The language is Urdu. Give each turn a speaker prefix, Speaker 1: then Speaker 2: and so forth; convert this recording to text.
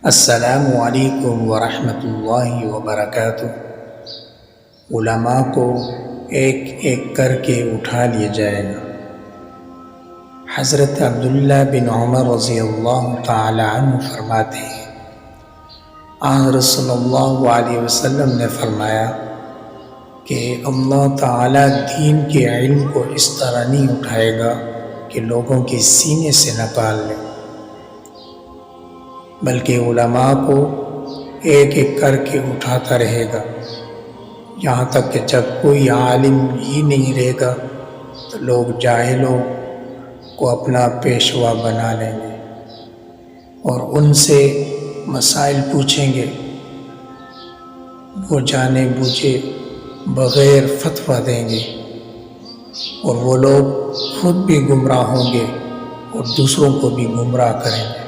Speaker 1: السلام علیکم ورحمۃ اللہ وبرکاتہ۔ علماء کو ایک ایک کر کے اٹھا لیا جائے گا۔ حضرت عبداللہ بن عمر رضی اللہ تعالی عنہ فرماتے ہیں، آن رسول اللہ علیہ وسلم نے فرمایا کہ اللہ تعالی دین کے علم کو اس طرح نہیں اٹھائے گا کہ لوگوں کے سینے سے نکال لے، بلکہ علماء کو ایک ایک کر کے اٹھاتا رہے گا، یہاں تک کہ جب کوئی عالم ہی نہیں رہے گا تو لوگ جاہلوں کو اپنا پیشوا بنا لیں گے اور ان سے مسائل پوچھیں گے، وہ جانے بوجھے بغیر فتویٰ دیں گے اور وہ لوگ خود بھی گمراہ ہوں گے اور دوسروں کو بھی گمراہ کریں گے۔